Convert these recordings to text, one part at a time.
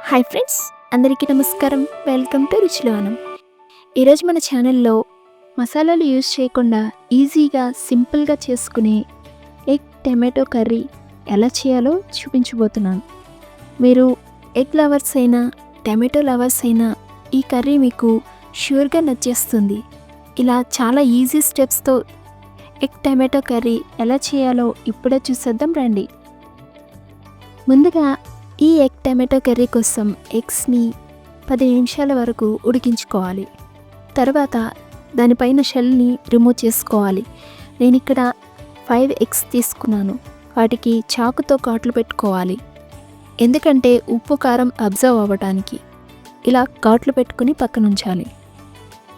Hi friends, అందరికీ నమస్కారం. Welcome to రుచిలోనం. ఈరోజు మన ఛానల్లో మసాలాలు యూజ్ చేయకుండా ఈజీగా సింపుల్గా చేసుకునే ఎగ్ టమాటో కర్రీ ఎలా చేయాలో చూపించబోతున్నాను. మీరు ఎగ్ లవర్స్ అయినా టమాటో లవర్స్ అయినా ఈ కర్రీ మీకు ష్యూర్గా నచ్చేస్తుంది. ఇలా చాలా ఈజీ స్టెప్స్తో ఎగ్ టమాటో కర్రీ ఎలా చేయాలో ఇప్పుడే చూసేద్దాం రండి. ముందుగా ఈ ఎగ్ టమాటో కర్రీ కోసం ఎగ్స్ని 10 నిమిషాల వరకు ఉడికించుకోవాలి. తర్వాత దానిపైన షెల్ని రిమూవ్ చేసుకోవాలి. నేను ఇక్కడ 5 ఎగ్స్ తీసుకున్నాను. వాటికి చాకుతో ఘాట్లు పెట్టుకోవాలి, ఎందుకంటే ఉప్పు కారం అబ్జర్వ్ అవ్వడానికి. ఇలా ఘాట్లు పెట్టుకుని పక్కన ఉంచాలి.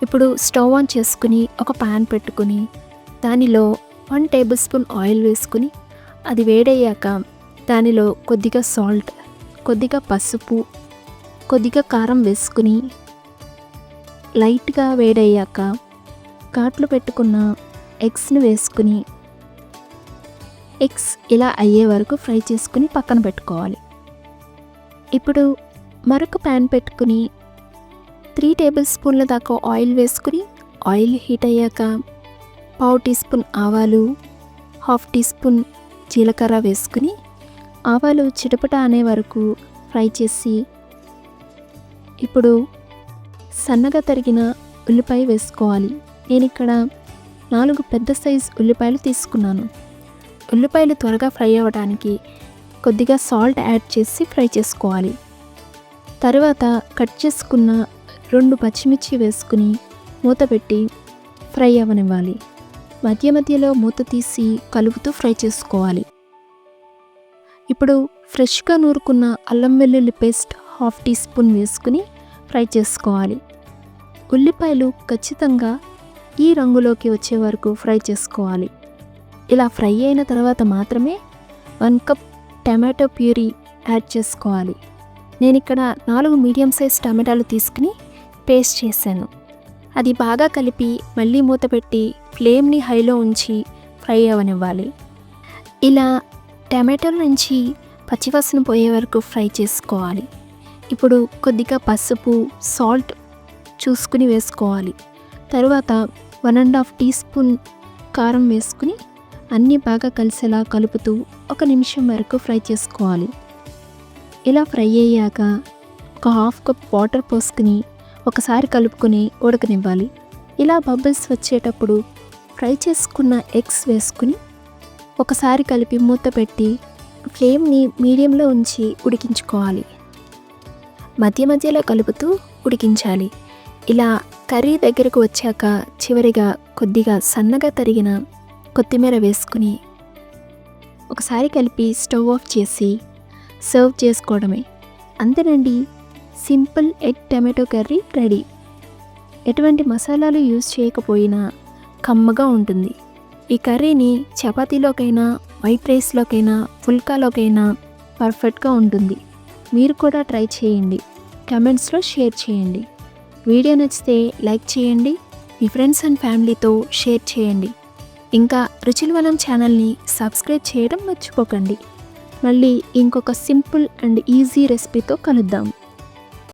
ఇప్పుడు స్టవ్ ఆన్ చేసుకుని ఒక ప్యాన్ పెట్టుకుని దానిలో 1 టేబుల్ స్పూన్ ఆయిల్ వేసుకుని అది వేడయ్యాక దానిలో కొద్దిగా సాల్ట్, కొద్దిగా పసుపు, కొద్దిగా కారం వేసుకుని లైట్గా వేడయ్యాక ఘాట్లు పెట్టుకున్న ఎగ్స్ని వేసుకుని ఎగ్స్ ఇలా అయ్యే వరకు ఫ్రై చేసుకుని పక్కన పెట్టుకోవాలి. ఇప్పుడు మరొక ప్యాన్ పెట్టుకుని 3 టేబుల్ స్పూన్ల దాకా ఆయిల్ వేసుకుని ఆయిల్ హీట్ అయ్యాక 1/2 టీ స్పూన్ ఆవాలు, 1/2 టీ స్పూన్ జీలకర్ర వేసుకుని ఆవాలు చిటపట అనే వరకు ఫ్రై చేసి ఇప్పుడు సన్నగా తరిగిన ఉల్లిపాయ వేసుకోవాలి. నేను ఇక్కడ 4 పెద్ద సైజ్ ఉల్లిపాయలు తీసుకున్నాను. ఉల్లిపాయలు త్వరగా ఫ్రై అవ్వడానికి కొద్దిగా సాల్ట్ యాడ్ చేసి ఫ్రై చేసుకోవాలి. తర్వాత కట్ చేసుకున్న 2 పచ్చిమిర్చి వేసుకుని మూత పెట్టి ఫ్రై అవ్వనివ్వాలి. మధ్య మధ్యలో మూత తీసి కలుపుతూ ఫ్రై చేసుకోవాలి. ఇప్పుడు ఫ్రెష్గా నూరుకున్న అల్లం వెల్లుల్లి పేస్ట్ 1/2 టీ స్పూన్ వేసుకుని ఫ్రై చేసుకోవాలి. ఉల్లిపాయలు ఖచ్చితంగా ఈ రంగులోకి వచ్చే వరకు ఫ్రై చేసుకోవాలి. ఇలా ఫ్రై అయిన తర్వాత మాత్రమే 1 కప్ టమాటో ప్యూరీ యాడ్ చేసుకోవాలి. నేను ఇక్కడ 4 మీడియం సైజ్ టమాటాలు తీసుకుని పేస్ట్ చేశాను. అది బాగా కలిపి మళ్ళీ మూత పెట్టి ఫ్లేమ్ని హైలో ఉంచి ఫ్రై అవ్వనివ్వాలి. ఇలా టమాటోల నుంచి పచ్చివాసన పోయే వరకు ఫ్రై చేసుకోవాలి. ఇప్పుడు కొద్దిగా పసుపు, సాల్ట్ చూసుకుని వేసుకోవాలి. తరువాత 1.5 టీ స్పూన్ కారం వేసుకుని అన్నీ బాగా కలిసేలా కలుపుతూ 1 నిమిషం వరకు ఫ్రై చేసుకోవాలి. ఇలా ఫ్రై అయ్యాక ఒక 1/2 కప్ వాటర్ పోసుకుని ఒకసారి కలుపుకొని ఉడకనివ్వాలి. ఇలా బబుల్స్ వచ్చేటప్పుడు ఫ్రై చేసుకున్న ఎగ్స్ వేసుకుని ఒకసారి కలిపి మూత పెట్టి ఫ్లేమ్ని మీడియంలో ఉంచి ఉడికించుకోవాలి. మధ్య మధ్యలో కలుపుతూ ఉడికించాలి. ఇలా కర్రీ దగ్గరకు వచ్చాక చివరిగా కొద్దిగా సన్నగా తరిగిన కొత్తిమీర వేసుకుని ఒకసారి కలిపి స్టవ్ ఆఫ్ చేసి సర్వ్ చేసుకోవడమే. అంతేనండి, simple egg tomato curry ready. ఎటువంటి మసాలాలు యూజ్ చేయకపోయినా కమ్మగా ఉంటుంది. ఈ కర్రీని చపాతీలోకైనా, వైట్ రైస్లోకైనా, పుల్కాలోకైనా పర్ఫెక్ట్గా ఉంటుంది. మీరు కూడా ట్రై చేయండి. కమెంట్స్లో షేర్ చేయండి. వీడియో నచ్చితే లైక్ చేయండి. మీ ఫ్రెండ్స్ అండ్ ఫ్యామిలీతో షేర్ చేయండి. ఇంకా రుచిలవనం ఛానల్ని సబ్స్క్రైబ్ చేయడం మర్చిపోకండి. మళ్ళీ ఇంకొక సింపుల్ అండ్ ఈజీ రెసిపీతో కలుద్దాం.